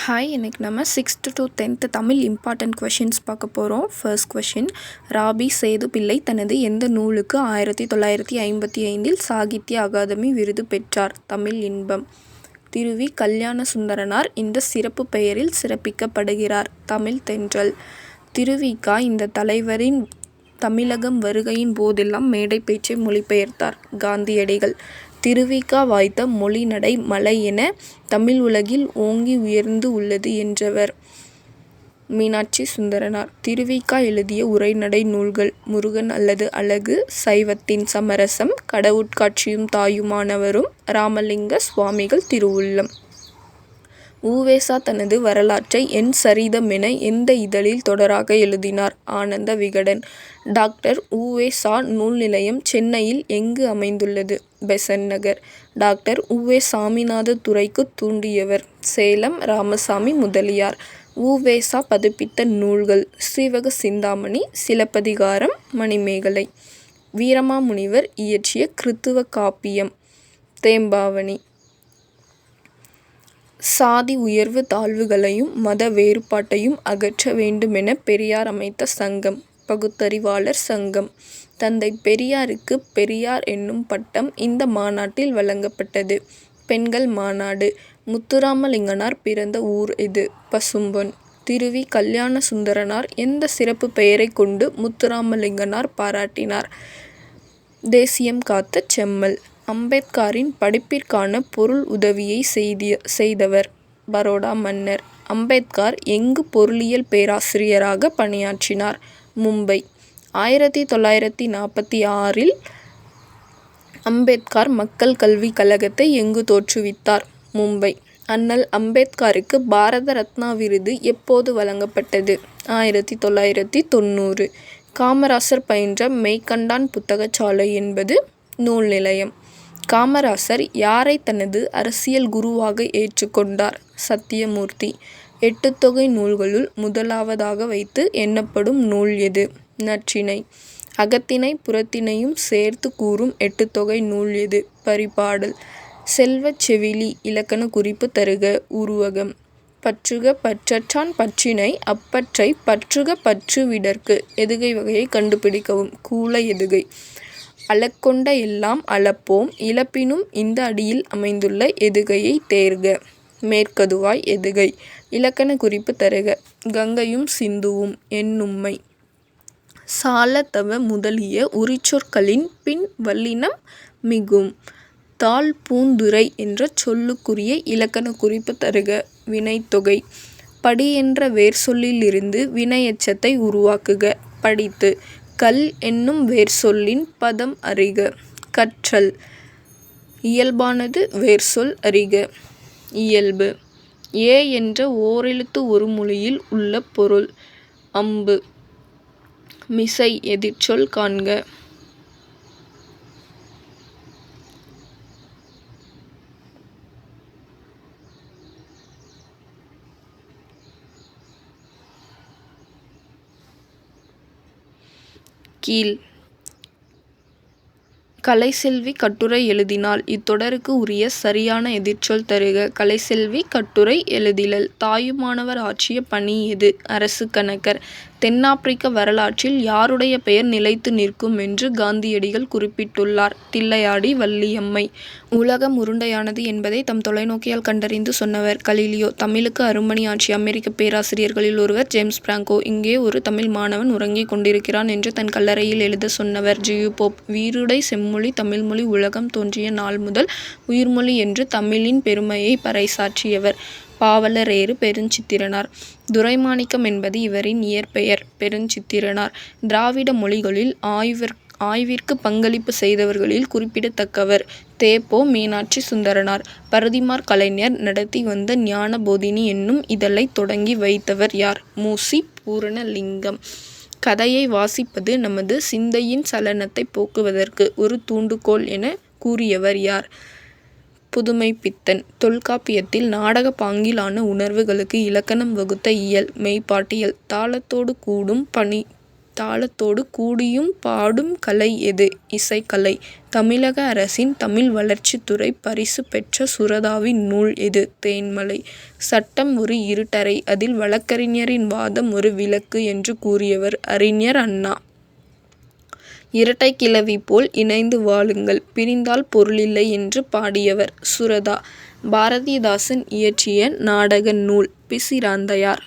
Hi, இன்னைக்கு நம்ம 6th to 10th Tamil important questions பார்க்க போகிறோம். ஃபர்ஸ்ட் கொஷின், ராபி சேது பிள்ளை தனது எந்த நூலுக்கு 1955 சாகித்ய அகாதமி விருது பெற்றார்? தமிழ் இன்பம். திருவி கல்யாண சுந்தரனார் இந்த சிறப்பு பெயரில் சிறப்பிக்கப்படுகிறார். தமிழ் தென்றல். திருவிக இந்த தலைவரின் தமிழகம் வருகையின் போதெல்லாம் மேடை பேச்சை மொழிபெயர்த்தார். காந்தியடிகள். திருவிக வாய்த்த மொழிநடை மலை என தமிழ் உலகில் ஓங்கி உயர்ந்து உள்ளது என்றவர். மீனாட்சி சுந்தரனார். திருவிக எழுதிய உரைநடை நூல்கள்: முருகன் அல்லது அழகு, சைவத்தின் சமரசம், கடவுட்காட்சியும் தாயுமானவரும், ராமலிங்க சுவாமிகள் திருவுள்ளம். உ.வே.சா தனது வரலாற்றை என் சரிதம் என எந்த இதழில் தொடராக எழுதினார்? ஆனந்த விகடன். டாக்டர் உ.வே.சா நூல் நிலையம் சென்னையில் எங்கு அமைந்துள்ளது? பெசன்ட் நகர். டாக்டர் உ.வே. சாமிநாததுரைக்கு தூண்டியவர்? சேலம் ராமசாமி முதலியார். உ.வே.சா பதிப்பித்த நூல்கள்: சீவக சிந்தாமணி, சிலப்பதிகாரம், மணிமேகலை. வீரமாமுனிவர் இயற்றிய கிறித்துவ காப்பியம்: தேம்பாவணி. சாதி உயர்வு தாழ்வுகளையும் மத வேறுபாட்டையும் அகற்ற வேண்டுமென பெரியார் அமைத்த சங்கம்: பகுத்தறிவாளர் சங்கம். தந்தை பெரியாருக்கு பெரியார் என்னும் பட்டம் இந்த மாநாட்டில் வழங்கப்பட்டது. பெண்கள் மாநாடு. முத்துராமலிங்கனார் பிறந்த ஊர் எது? பசும்பொன். திருவி கல்யாண சுந்தரனார் எந்த சிறப்பு பெயரை கொண்டு முத்துராமலிங்கனார் பாராட்டினார்? தேசியம் காத்த செம்மல். அம்பேத்கரின் படிப்பிற்கான பொருள் உதவியை செய்தவர்? பரோடா மன்னர். அம்பேத்கர் எங்கு பொருளியல் பேராசிரியராக பணியாற்றினார்? மும்பை. 1946 அம்பேத்கர் மக்கள் கல்விக் கழகத்தை எங்கு தோற்றுவித்தார்? மும்பை. அண்ணல் அம்பேத்கருக்கு பாரத ரத்னா விருது எப்போது வழங்கப்பட்டது? 1990. காமராசர் பயின்ற மெய்கண்டான் புத்தகசாலை என்பது நூல் நிலையம். காமராசர் யாரை தனது அரசியல் குருவாக ஏற்றுக்கொண்டார்? சத்தியமூர்த்தி. எட்டுத்தொகை நூல்களுள் முதலாவதாக வைத்து எண்ணப்படும் நூல் எது? நற்றிணை. அகத்திணை புறத்திணையும் சேர்த்து கூறும் எட்டுத்தொகை நூல் எது? பரிபாடல். செல்வச் செவிலி இலக்கண குறிப்பு தருக. உருவகம். பற்றுக பற்றற்றான் பற்றினை அப்பற்றை பற்றுக பற்றுவிடற்கு. எதுகை வகையை கண்டுபிடிக்கவும். கூல எதுகை. அளக்கொண்ட எல்லாம் அளப்போம் இழப்பினும் இந்த அடியில் அமைந்துள்ள எதுகையை தேர்க. மேற்கதுவாய் எதுகை. இலக்கண குறிப்பு தருக. கங்கையும் சிந்துவும். எண்ணும்மை. சால தவ முதலிய உரிச்சொற்களின் பின் வல்லினம் மிகும். தாழ் பூந்துரை என்ற சொல்லுக்குரிய இலக்கண குறிப்பு தருக. வினைத்தொகை. படி என்ற வேர் சொல்லிலிருந்து வினையெச்சத்தை உருவாக்குக. படித்து. கல் என்னும் வேர் சொல்லின் பதம் அறிக. கற்றல். இயல்பானது வேர்சொல் அறிக. இயல்பு. ஏ என்ற ஓரெழுத்து ஒரு மொழியில் உள்ள பொருள். அம்பு. மிசை எதிர்ச்சொல் காண்க. கீழ். கலைசெல்வி கட்டுரை எழுதினாள். இத்தொடருக்கு உரிய சரியான எதிர்ச்சொல் தருக. கலைசெல்வி கட்டுரை எழுதிலள். தாயுமானவர் ஆற்றிய பணி எது? அரசு கணக்கர். தென்னாப்பிரிக்க வரலாற்றில் யாருடைய பெயர் நிலைத்து நிற்கும் என்று காந்தியடிகள் குறிப்பிட்டுள்ளார்? தில்லையாடி வள்ளியம்மை. உலகம் உருண்டையானது என்பதை தம் தொலைநோக்கியால் கண்டறிந்து சொன்னவர்? கலீலியோ. தமிழுக்கு அரும்பணி ஆற்றிய அமெரிக்க பேராசிரியர்களில் ஒருவர் ஜேம்ஸ் பிராங்கோ. இங்கே ஒரு தமிழ் மாணவன் உறங்கிக் கொண்டிருக்கிறான் என்று தன் கல்லறையில் எழுத சொன்னவர்? G U Pope. வீருடை செம்மொழி தமிழ்மொழி உலகம் தோன்றிய நாள் முதல் உயிர்மொழி என்று தமிழின் பெருமையை பறைசாற்றியவர்? பாவலரேறு பெருஞ்சித்திரனார். துரைமாணிக்கம் என்பது இவரின் இயற்பெயர். பெருஞ்சித்திரனார். திராவிட மொழிகளில் ஆய்விற்கு பங்களிப்பு செய்தவர்களில் குறிப்பிடத்தக்கவர்? தே.பொ. மீனாட்சி சுந்தரனார். பரதிமாற் கலைஞர் நடத்தி வந்த ஞானபோதினி என்னும் இதழை தொடங்கி வைத்தவர் யார்? மு.சி. பூரணலிங்கம். கதையை வாசிப்பது நமது சிந்தையின் சலனத்தை போக்குவதற்கு ஒரு தூண்டுகோல் என கூறியவர் யார்? புதுமைப்பித்தன். தொல்காப்பியத்தில் நாடக பாங்கிலான உணர்வுகளுக்கு இலக்கணம் வகுத்த இயல் மெய்ப்பாட்டியல். தாளத்தோடு கூடும் தாளத்தோடு கூடியும் பாடும் கலை எது? இசைக்கலை. தமிழக அரசின் தமிழ் வளர்ச்சித்துறை பரிசு பெற்ற சுரதாவின் நூல் எது? தேன்மலை. சட்டம் ஒரு இருட்டறை, அதில் வழக்கறிஞரின் வாதம் ஒரு விளக்கு என்று கூறியவர் அறிஞர் அண்ணா. இரட்டை கிளவி போல் இணைந்து வாழுங்கள், பிரிந்தால் பொருளில்லை என்று பாடியவர் சுரதா. பாரதிதாசன் இயற்றிய நாடக நூல் பிசிராந்தையார்.